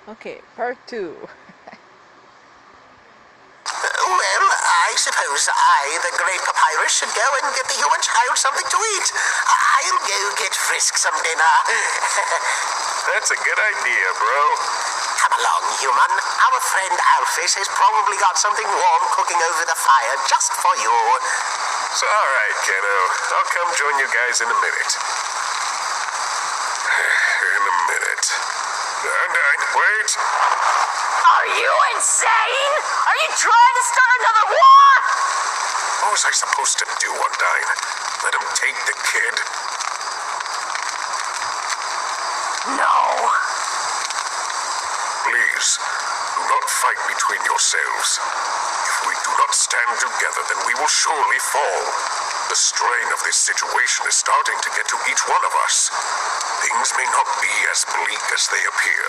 Okay, part 2. Well, I suppose I, the great papyrus, should go and get the human child something to eat. I'll go get Frisk some dinner. That's a good idea, bro. Come along, human. Our friend Alphys has probably got something warm cooking over the fire just for you. It's all right, kiddo. I'll come join you guys in a minute. In a minute. Wait. Are you insane? Are you trying to start another war? What was I supposed to do, Undyne? Let him take the kid? No. Please, do not fight between yourselves. If we do not stand together, then we will surely fall. The strain of this situation is starting to get to each one of us. Things may not be as bleak as they appear.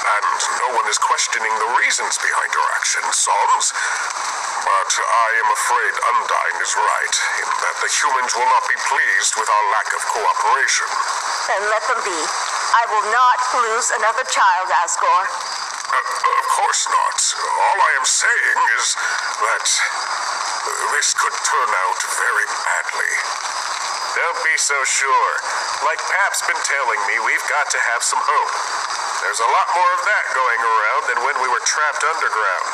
And no one is questioning the reasons behind your actions, Sans. But I am afraid Undyne is right, in that the humans will not be pleased with our lack of cooperation. Then let them be. I will not lose another child, Asgore. Of course not. All I am saying is that this could turn out very badly. Don't be so sure. Like Pap's been telling me, we've got to have some hope. There's a lot more of that going around than when we were trapped underground.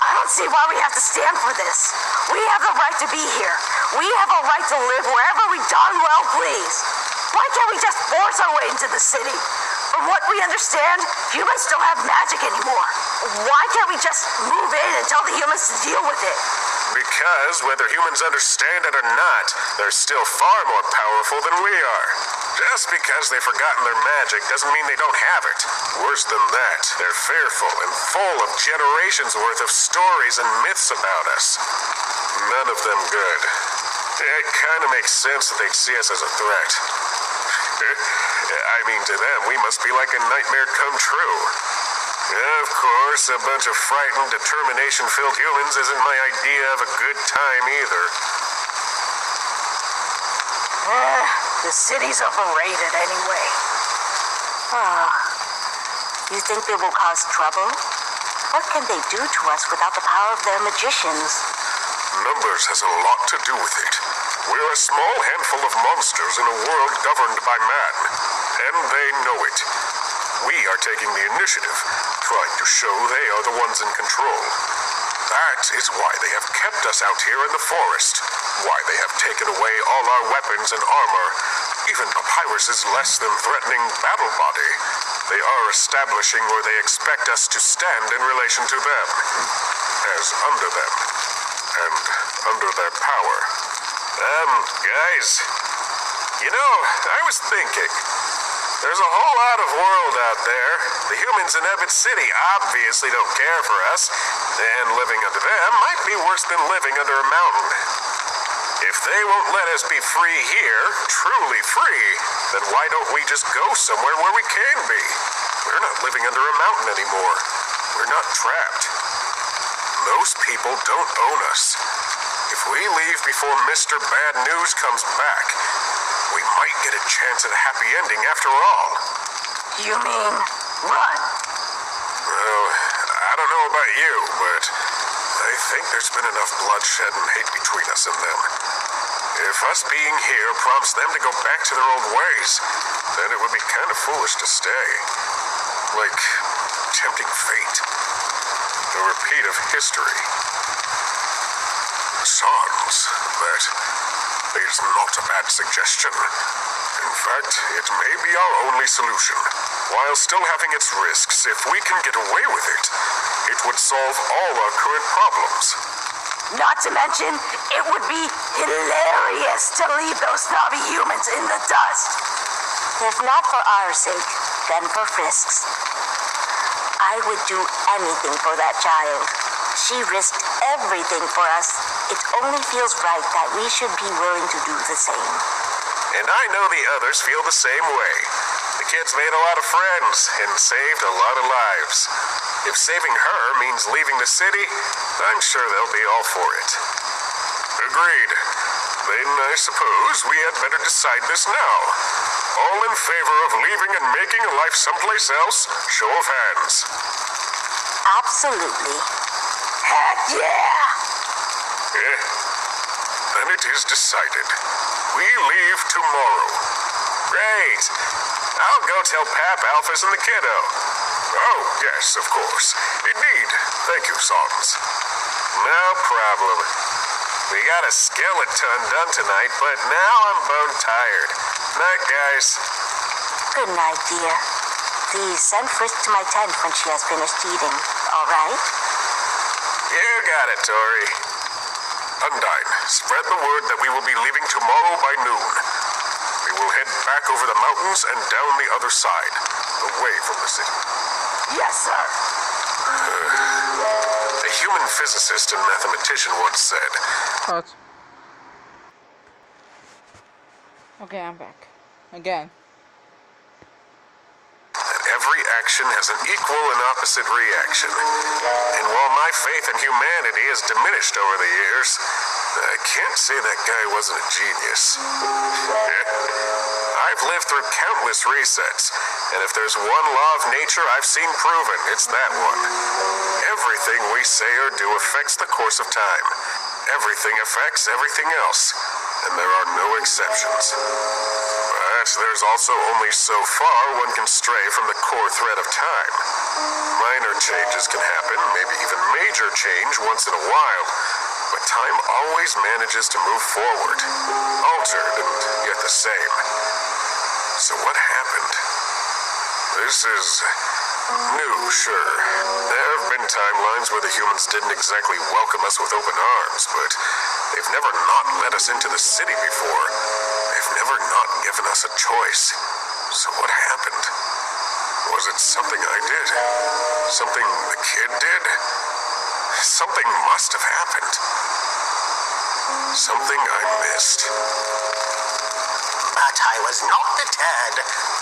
I don't see why we have to stand for this. We have the right to be here. We have a right to live wherever we darn well please. Why can't we just force our way into the city? From what we understand, humans don't have magic anymore. Why can't we just move in and tell the humans to deal with it? Because whether humans understand it or not, they're still far more powerful than we are. Just because they've forgotten their magic doesn't mean they don't have it. Worse than that, they're fearful and full of generations worth of stories and myths about us. None of them good. It kind of makes sense that they'd see us as a threat. I mean, to them, we must be like a nightmare come true. Of course, a bunch of frightened, determination-filled humans isn't my idea of a good time either. The city's overrated anyway. Oh, you think they will cause trouble? What can they do to us without the power of their magicians? Numbers has a lot to do with it. We're a small handful of monsters in a world governed by man, and they know it. We are taking the initiative, trying to show they are the ones in control. That is why they have kept us out here in the forest, why they have taken away all our weapons and armor, even Papyrus's less than threatening battle body. They are establishing where they expect us to stand in relation to them, as under them, and under their power. Guys, you know, I was thinking, there's a whole lot of world out there. The humans in Ebbet City obviously don't care for us, and living under them might be worse than living under a mountain. If they won't let us be free here, truly free, then why don't we just go somewhere where we can be? We're not living under a mountain anymore. We're not trapped. Those people don't own us. If we leave before Mr. Bad News comes back, we might get a chance at a happy ending after all. You mean run? Well, I don't know about you, but I think there's been enough bloodshed and hate between us and them. If us being here prompts them to go back to their old ways, then it would be kind of foolish to stay. Like tempting fate. A repeat of history. Sans, that is not a bad suggestion. In fact, it may be our only solution. While still having its risks, if we can get away with it, it would solve all our current problems. Not to mention, it would be hilarious to leave those snobby humans in the dust. If not for our sake, then for Frisk's. I would do anything for that child. She risked everything for us. It only feels right that we should be willing to do the same. And I know the others feel the same way. The kid's made a lot of friends and saved a lot of lives. If saving her means leaving the city, I'm sure they'll be all for it. Agreed. Then I suppose we had better decide this now. All in favor of leaving and making a life someplace else? Show of hands. Absolutely. Heck yeah! Yeah. Then it is decided. We leave tomorrow. Great. I'll go tell Pap, Alphys, and the kiddo. Oh, yes, of course. Indeed. Thank you, Sans. No problem. We got a skeleton done tonight, but now I'm bone tired. Night, guys. Good night, dear. Please send Frisk to my tent when she has finished eating. All right? You got it, Tori. Undyne, spread the word that we will be leaving tomorrow by noon. We will head back over the mountains and down the other side, away from the city. Yes, sir. A human physicist and mathematician once said, Cut. Okay, I'm back. Again. that every action has an equal and opposite reaction. And while my faith in humanity has diminished over the years, I can't say that guy wasn't a genius. I've lived through countless resets, and if there's one law of nature I've seen proven, it's that one. Everything we say or do affects the course of time. Everything affects everything else, and there are no exceptions. But there's also only so far one can stray from the core thread of time. Minor changes can happen, maybe even major change once in a while, but time always manages to move forward, altered and yet the same. So what happened? This is new, sure. There have been timelines where the humans didn't exactly welcome us with open arms, but they've never not let us into the city before. They've never not given us a choice. So what happened? Was it something I did? Something the kid did? Something must have happened. Something I missed. But I was not deterred.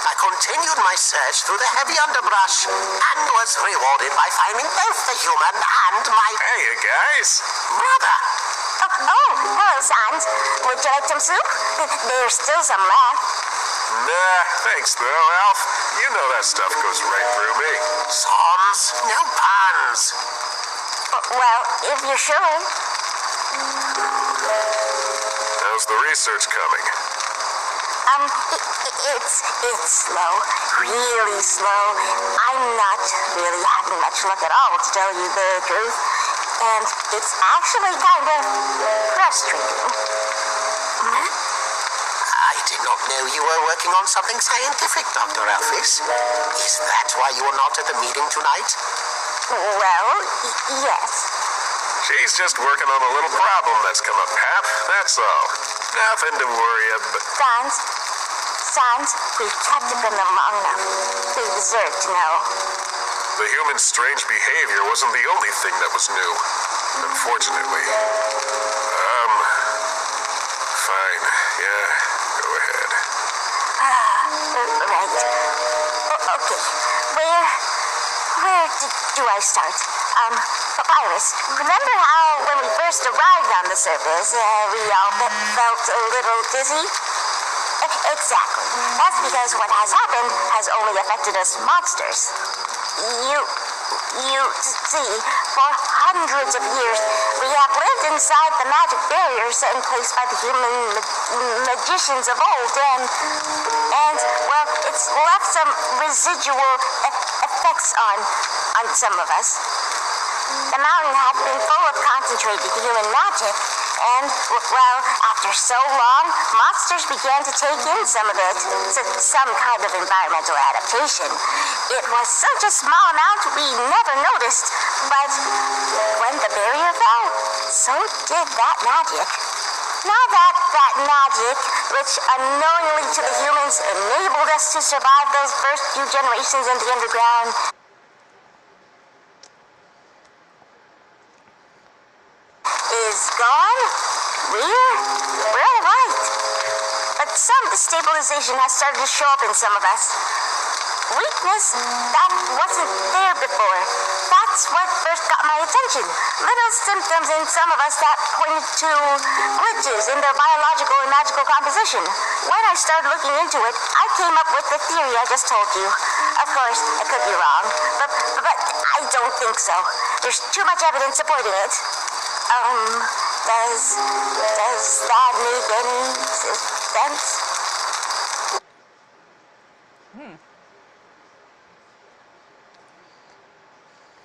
I continued my search through the heavy underbrush and was rewarded by finding both the human and my... Hey, you guys. brother. Oh, hello, Sans. Would you like some soup? There's still some left. Nah, thanks though, Alf. You know that stuff goes right through me. Sans, no puns. Well, if you're sure. How's the research coming? It's slow. Really slow. I'm not really having much luck at all, to tell you the truth. And it's actually kind of frustrating. I did not know you were working on something scientific, Dr. Alphys. Is that why you were not at the meeting tonight? Well, yes. She's just working on a little problem that's come up, Pap. That's all. Nothing to worry about. Sans, we've kept it from them long enough. They deserve to know. The human's strange behavior wasn't the only thing that was new. Unfortunately. Fine. Yeah, go ahead. Right. Okay. Where do I start? Papyrus, remember how when we first arrived on the surface, we all felt a little dizzy? Exactly. That's because what has happened has only affected us monsters. You see, for hundreds of years, we have lived inside the magic barriers set in place by the human magicians of old, and well, it's left some residual effects on some of us. The mountain had been full of concentrated human magic, and, well, after so long, monsters began to take in some of it, some kind of environmental adaptation. It was such a small amount we never noticed, but when the barrier fell, so did that magic. Now that magic, which unknowingly to the humans enabled us to survive those first few generations in the underground, is gone, we're all right. But some destabilization has started to show up in some of us. Weakness that wasn't there before. That's what first got my attention. Little symptoms in some of us that pointed to glitches in their biological and magical composition. When I started looking into it, I came up with the theory I just told you. Of course, I could be wrong, but I don't think so. There's too much evidence supporting it. Does that make any sense?